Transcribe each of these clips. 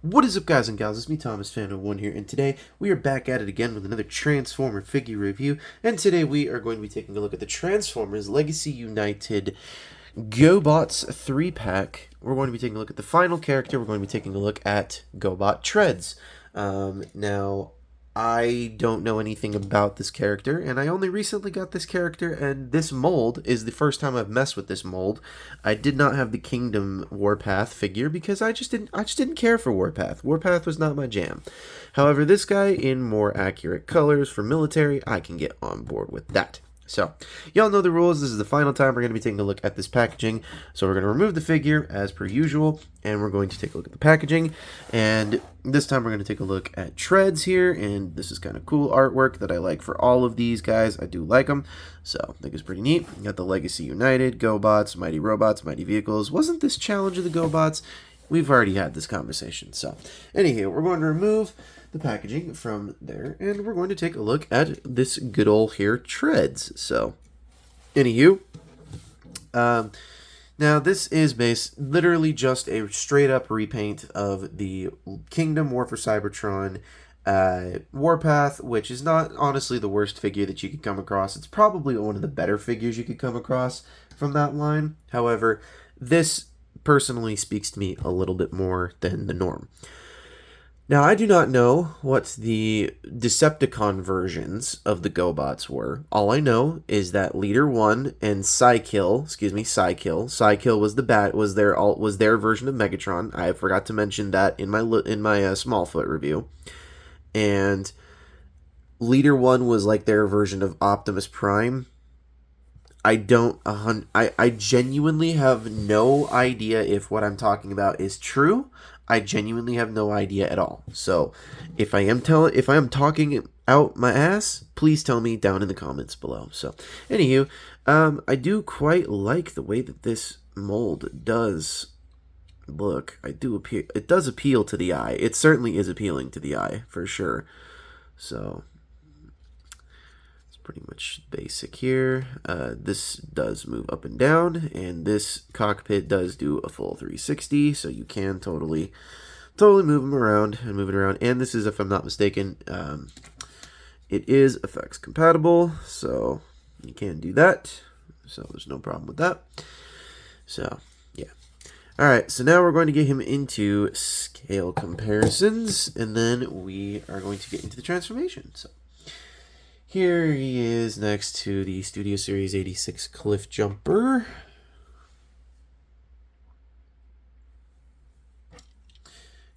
What is up, guys and gals? It's me, Thomas Fan01 here, and today we are back at it again with another Transformer figure review. And today we are going to be taking a look at the Transformers Legacy United GoBots 3-pack. We're going to be taking a look at the final character. We're going to be taking a look at GoBot Treds. Now, I don't know anything about this character, and I only recently got this character, and this mold is the first time I've messed with this mold. I did not have the Kingdom Warpath figure because I just didn't care for Warpath. Warpath was not my jam. However, this guy in more accurate colors for military, I can get on board with that. So, y'all know the rules. This is the final time we're going to be taking a look at this packaging. So we're going to remove the figure as per usual, and we're going to take a look at the packaging. And this time we're going to take a look at Treds here, and this is kind of cool artwork that I like for all of these guys. I do like them, so I think it's pretty neat. You got the Legacy United, GoBots, Mighty Robots, Mighty Vehicles. Wasn't this Challenge of the GoBots? We've already had this conversation. So, anywho, we're going to remove the packaging from there, and we're going to take a look at this good old here Treds. So, anywho, now this is literally just a straight up repaint of the Kingdom War for Cybertron Warpath, which is not honestly the worst figure that you could come across. It's probably one of the better figures you could come across from that line. However, this personally speaks to me a little bit more than the norm. Now, I do not know what the Decepticon versions of the GoBots were. All I know is that Leader 1 and Psykill was their version of Megatron. I forgot to mention that in my Smallfoot review. And Leader 1 was like their version of Optimus Prime. I genuinely have no idea if what I'm talking about is true. I genuinely have no idea at all. So, if I am talking out my ass, please tell me down in the comments below. So, anywho, I do quite like the way that this mold does look. It does appeal to the eye. It certainly is appealing to the eye, for sure. So, pretty much basic here. This does move up and down, and this cockpit does do a full 360, so you can totally move them around and move it around. And this is, if I'm not mistaken, it is effects compatible, so you can do that. So there's no problem with that. So yeah. All right, so now we're going to get him into scale comparisons, and then we are going to get into the transformation. So here he is next to the Studio Series 86 Cliff Jumper.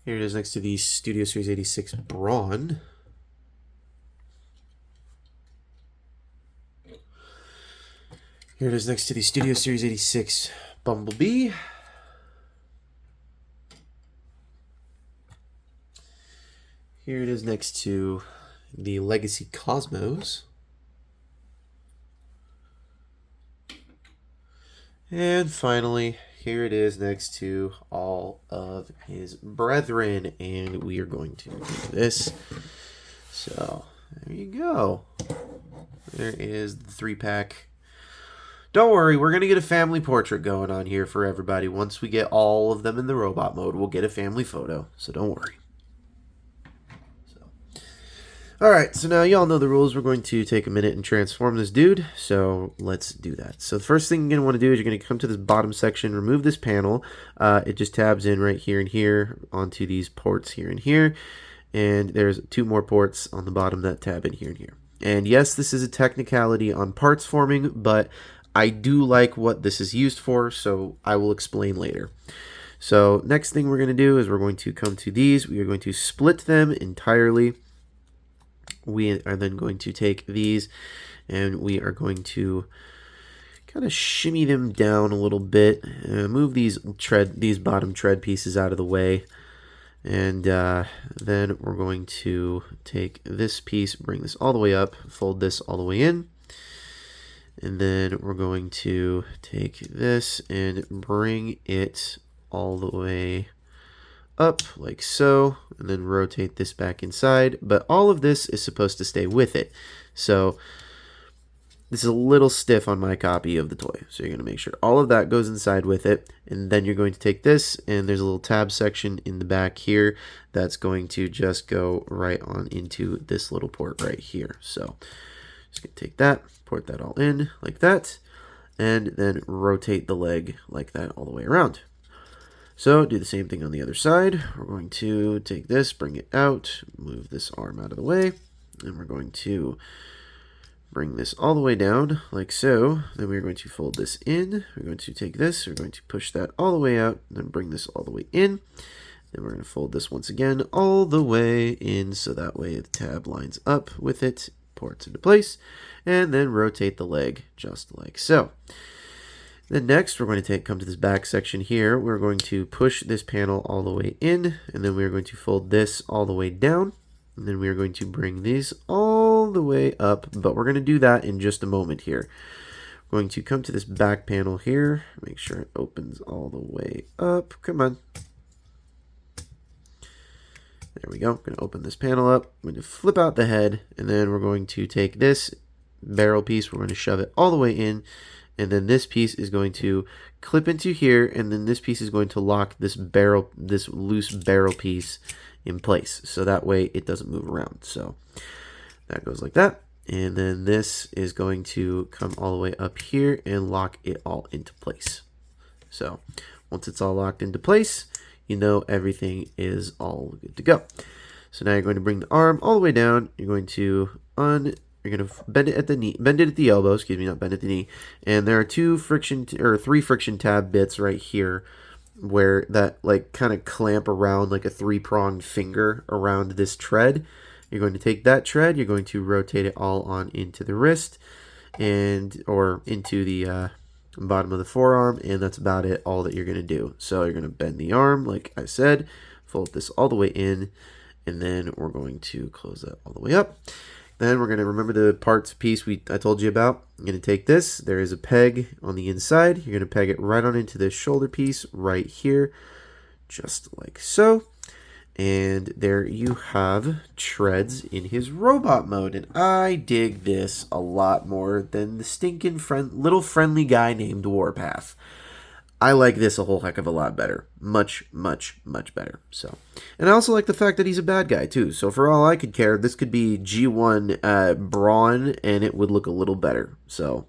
Here it is next to the Studio Series 86 Brawn. Here it is next to the Studio Series 86 Bumblebee. Here it is next to the Legacy Cosmos. And finally, here it is next to all of his brethren. And we are going to do this. So, there you go. There is the 3-pack. Don't worry, we're going to get a family portrait going on here for everybody. Once we get all of them in the robot mode, we'll get a family photo. So don't worry. Alright, so now y'all know the rules. We're going to take a minute and transform this dude, so let's do that. So the first thing you're going to want to do is you're going to come to this bottom section, remove this panel. It just tabs in right here and here onto these ports here and here, and there's 2 more ports on the bottom that tab in here and here. And yes, this is a technicality on parts forming, but I do like what this is used for, so I will explain later. So next thing we're going to do is we're going to come to these. We are going to split them entirely. We are then going to take these and we are going to kind of shimmy them down a little bit, move these bottom tread pieces out of the way, and then we're going to take this piece, bring this all the way up, fold this all the way in, and then we're going to take this and bring it all the way up like so, and then rotate this back inside, but all of this is supposed to stay with it. So this is a little stiff on my copy of the toy. So you're going to make sure all of that goes inside with it. And then you're going to take this, and there's a little tab section in the back here that's going to just go right on into this little port right here. So just going to take that, port that all in like that, and then rotate the leg like that all the way around. So do the same thing on the other side. We're going to take this, bring it out, move this arm out of the way, and we're going to bring this all the way down like so. Then we're going to fold this in. We're going to take this, we're going to push that all the way out, then bring this all the way in. Then we're going to fold this once again all the way in, so that way the tab lines up with it, ports into place, and then rotate the leg just like so. Then next we're going to come to this back section here. We're going to push this panel all the way in, and then we're going to fold this all the way down. And then we are going to bring these all the way up, but we're going to do that in just a moment here. We're going to come to this back panel here, make sure it opens all the way up. Come on. There we go. I'm going to open this panel up. I'm going to flip out the head, and then we're going to take this barrel piece, we're going to shove it all the way in, and then this piece is going to clip into here, and then this piece is going to lock this loose barrel piece in place, so that way it doesn't move around. So that goes like that, and then this is going to come all the way up here and lock it all into place. So once it's all locked into place, you know everything is all good to go. So now you're going to bring the arm all the way down. You're going to bend it at the knee, bend it at the elbow, excuse me, not bend at the knee. And there are three friction tab bits right here where that like kind of clamp around like a 3-pronged finger around this tread. You're going to take that tread, you're going to rotate it all on into the wrist or into the bottom of the forearm, and that's about it, all that you're going to do. So you're going to bend the arm like I said, fold this all the way in, and then we're going to close that all the way up. Then we're going to remember the parts piece I told you about. I'm going to take this. There is a peg on the inside. You're going to peg it right on into this shoulder piece right here, just like so. And there you have Treds in his robot mode. And I dig this a lot more than the stinking little friendly guy named Warpath. I like this a whole heck of a lot better. Much, much, much better. So, and I also like the fact that he's a bad guy too. So for all I could care, this could be G1 Brawn, and it would look a little better. So,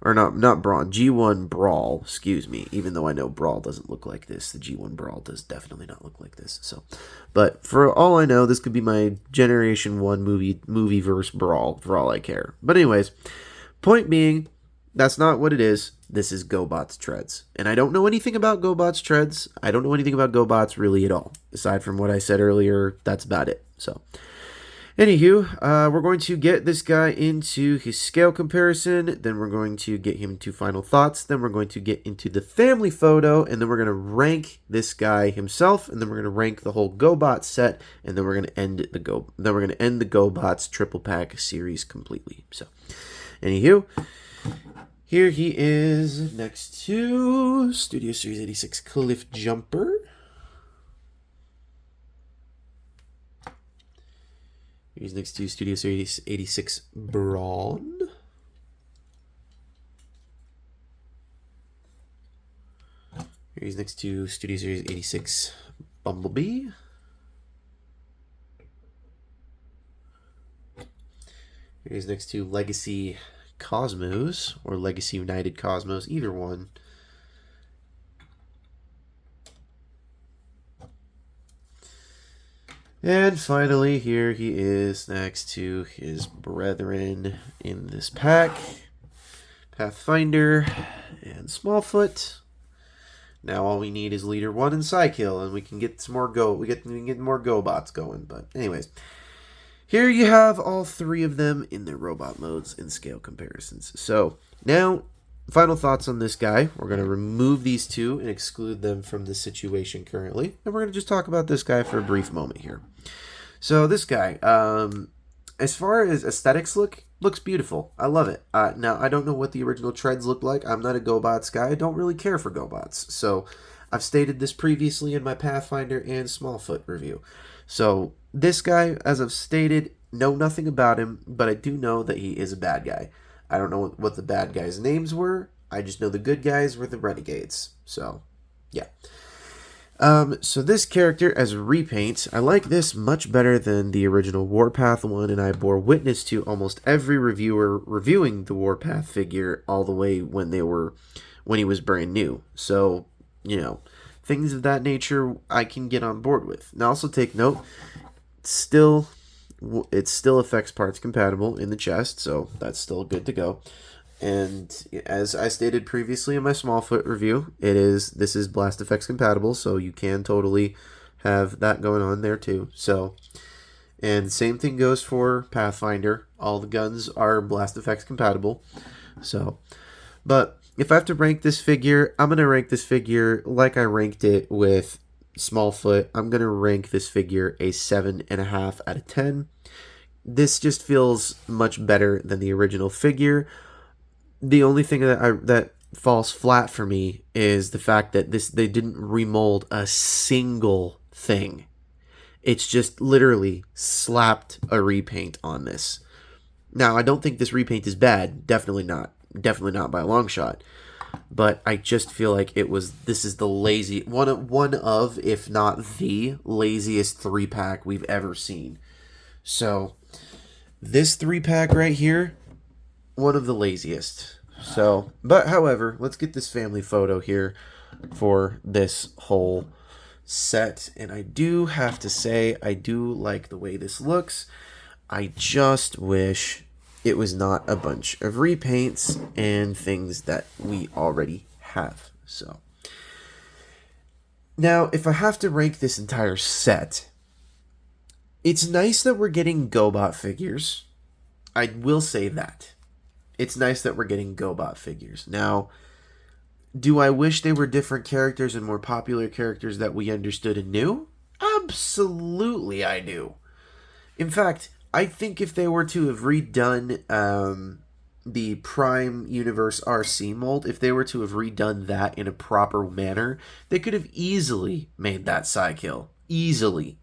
or not Brawn, G1 Brawl, excuse me. Even though I know Brawl doesn't look like this, the G1 Brawl does definitely not look like this. So, but for all I know, this could be my Generation 1 movie verse Brawl. For all I care. But anyways, point being, that's not what it is. This is GoBots Treds. And I don't know anything about GoBots Treds. I don't know anything about GoBots really at all. Aside from what I said earlier, that's about it. So, anywho, we're going to get this guy into his scale comparison. Then we're going to get him to final thoughts. Then we're going to get into the family photo. And then we're going to rank this guy himself. And then we're going to rank the whole GoBots set. And then we're going to end the GoBots triple pack series completely. So, anywho, here he is next to Studio Series 86 Cliff Jumper. He's next to Studio Series 86 Brawn. He's next to Studio Series 86 Bumblebee. He's next to Legacy Cosmos, or Legacy United Cosmos, either one. And finally, here he is next to his brethren in this pack, Pathfinder and Smallfoot. Now all we need is Leader 1 and Psykill, and we can get some more we can get more GoBots going. But anyways, here you have all three of them in their robot modes and scale comparisons. So now, final thoughts on this guy. We're going to remove these two and exclude them from the situation currently. And we're going to just talk about this guy for a brief moment here. So this guy, as far as aesthetics looks beautiful. I love it. Now, I don't know what the original Treds looked like. I'm not a GoBots guy. I don't really care for GoBots. So I've stated this previously in my Pathfinder and Smallfoot review. So this guy, as I've stated, know nothing about him, but I do know that he is a bad guy. I don't know what the bad guys' names were. I just know the good guys were the renegades. So, yeah. So this character as a repaint, I like this much better than the original Warpath one, and I bore witness to almost every reviewer reviewing the Warpath figure all the way when he was brand new. So, things of that nature I can get on board with. Now also take note, it's still effects parts compatible in the chest, so that's still good to go. And as I stated previously in my Smallfoot review, this is Blast Effects compatible, so you can totally have that going on there too. So, and same thing goes for Pathfinder. All the guns are Blast Effects compatible. So, but if I have to rank this figure, I'm going to rank this figure like I ranked it with Smallfoot. I'm going to rank this figure a 7.5 out of 10. This just feels much better than the original figure. The only thing that falls flat for me is the fact that they didn't remold a single thing. It's just literally slapped a repaint on this. Now, I don't think this repaint is bad. Definitely not. Definitely not by a long shot. But I just feel like this is the one of, if not the laziest 3-pack we've ever seen. So, this 3-pack right here, one of the laziest. So, but however, let's get this family photo here for this whole set. And I do have to say, I do like the way this looks. I just wish it was not a bunch of repaints and things that we already have. So, now, if I have to rank this entire set, it's nice that we're getting GoBot figures. I will say that. It's nice that we're getting GoBot figures. Now, do I wish they were different characters and more popular characters that we understood and knew? Absolutely, I do. In fact, I think if they were to have redone the Prime Universe RC mold, if they were to have redone that in a proper manner, they could have easily made that Psykill. Easily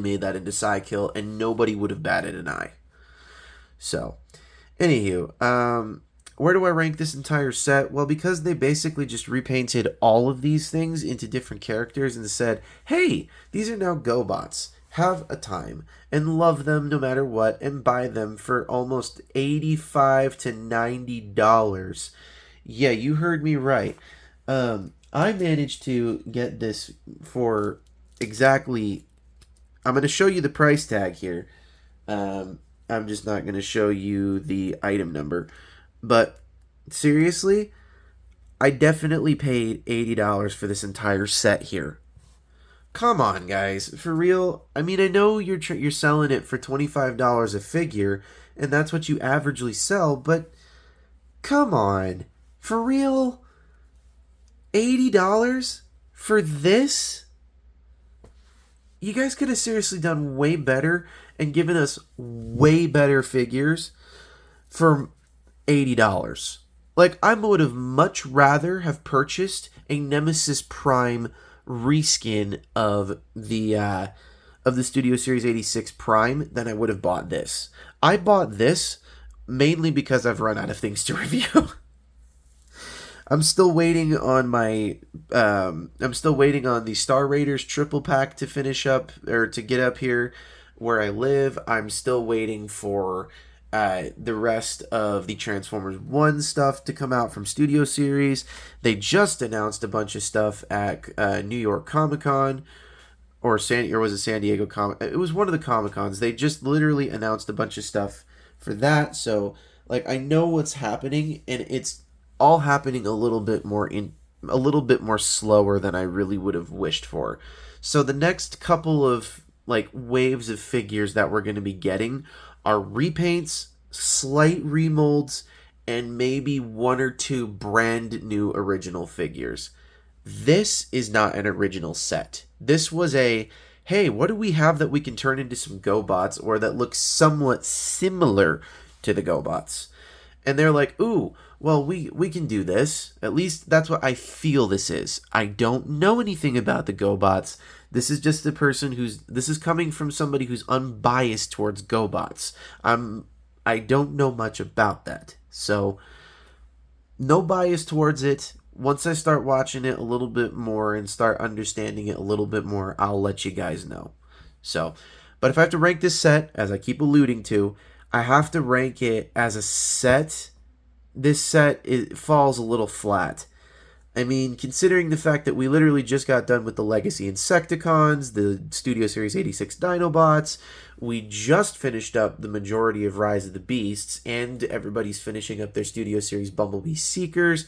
made that into Psykill, and nobody would have batted an eye. So, anywho, where do I rank this entire set? Well, because they basically just repainted all of these things into different characters and said, hey, these are now GoBots. Have a time and love them no matter what and buy them for almost $85 to $90. Yeah, you heard me right. I managed to get this for exactly... I'm going to show you the price tag here. I'm just not going to show you the item number. But seriously, I definitely paid $80 for this entire set here. Come on, guys. For real? I mean, I know you're selling it for $25 a figure, and that's what you averagely sell, but come on. For real? $80 for this? You guys could have seriously done way better and given us way better figures for $80. Like, I would have much rather have purchased a Nemesis Prime reskin of the Studio Series 86 Prime than I would have bought this. I bought this mainly because I've run out of things to review. I'm still waiting on the Star Raiders triple pack to finish up or to get up here where I live. I'm still waiting for the rest of the Transformers 1 stuff to come out from Studio Series. They just announced a bunch of stuff at New York Comic-Con, or was it San Diego Comic? It was one of the Comic-Cons. They just literally announced a bunch of stuff for that. So, like, I know what's happening, and it's all happening a little bit more slower than I really would have wished for. So the next couple of like waves of figures that we're going to be getting are repaints, slight remolds, and maybe one or two brand new original figures. This is not an original set. This was a, hey, what do we have that we can turn into some GoBots or that looks somewhat similar to the GoBots? And they're like, ooh, well, we can do this. At least that's what I feel this is. I don't know anything about the GoBots. This is just this is coming from somebody who's unbiased towards GoBots. I'm I don't know much about that. So, no bias towards it. Once I start watching it a little bit more and start understanding it a little bit more, I'll let you guys know. So, but if I have to rank this set, as I keep alluding to, I have to rank it as a set. This set, it falls a little flat. I mean, considering the fact that we literally just got done with the Legacy Insecticons, the Studio Series 86 Dinobots, we just finished up the majority of Rise of the Beasts, and everybody's finishing up their Studio Series Bumblebee Seekers.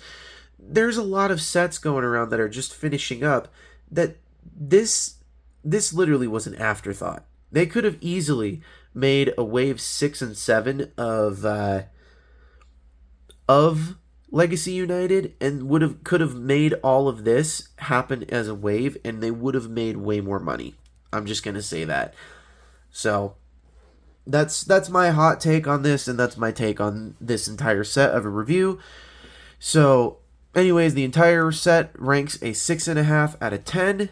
There's a lot of sets going around that are just finishing up that this literally was an afterthought. They could have easily made a wave 6 and 7 of Legacy United and could have made all of this happen as a wave, and they would have made way more money. I'm just gonna say that. So that's my hot take on this, and that's my take on this entire set of a review. So, anyways, the entire set ranks a 6.5 out of 10.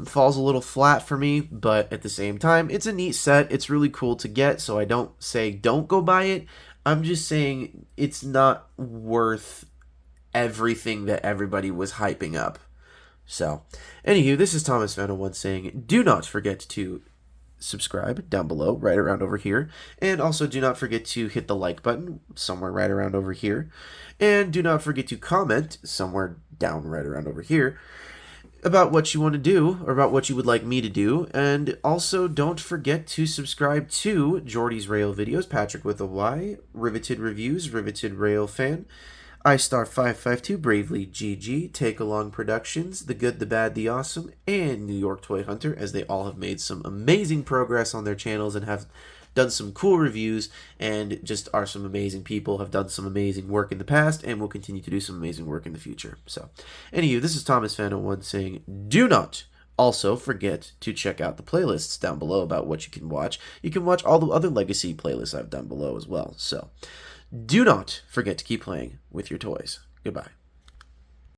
Falls a little flat for me, but at the same time, it's a neat set. It's really cool to get, so I don't say don't go buy it. I'm just saying it's not worth everything that everybody was hyping up. So, anywho, this is Thomas Fan01 saying, do not forget to subscribe down below, right around over here. And also do not forget to hit the like button somewhere right around over here. And do not forget to comment somewhere down right around over here about what you want to do, or about what you would like me to do. And also don't forget to subscribe to Jordy's Rail videos, Patrick with a Y, Riveted Reviews, Riveted Rail Fan, iStar552, Bravely GG, Take Along Productions, The Good, The Bad, The Awesome, and New York Toy Hunter, as they all have made some amazing progress on their channels and have done some cool reviews, and just are some amazing people, have done some amazing work in the past, and will continue to do some amazing work in the future. So, anywho, this is Thomas Fan01 saying, do not also forget to check out the playlists down below about what you can watch. You can watch all the other Legacy playlists I've done below as well. So, do not forget to keep playing with your toys. Goodbye.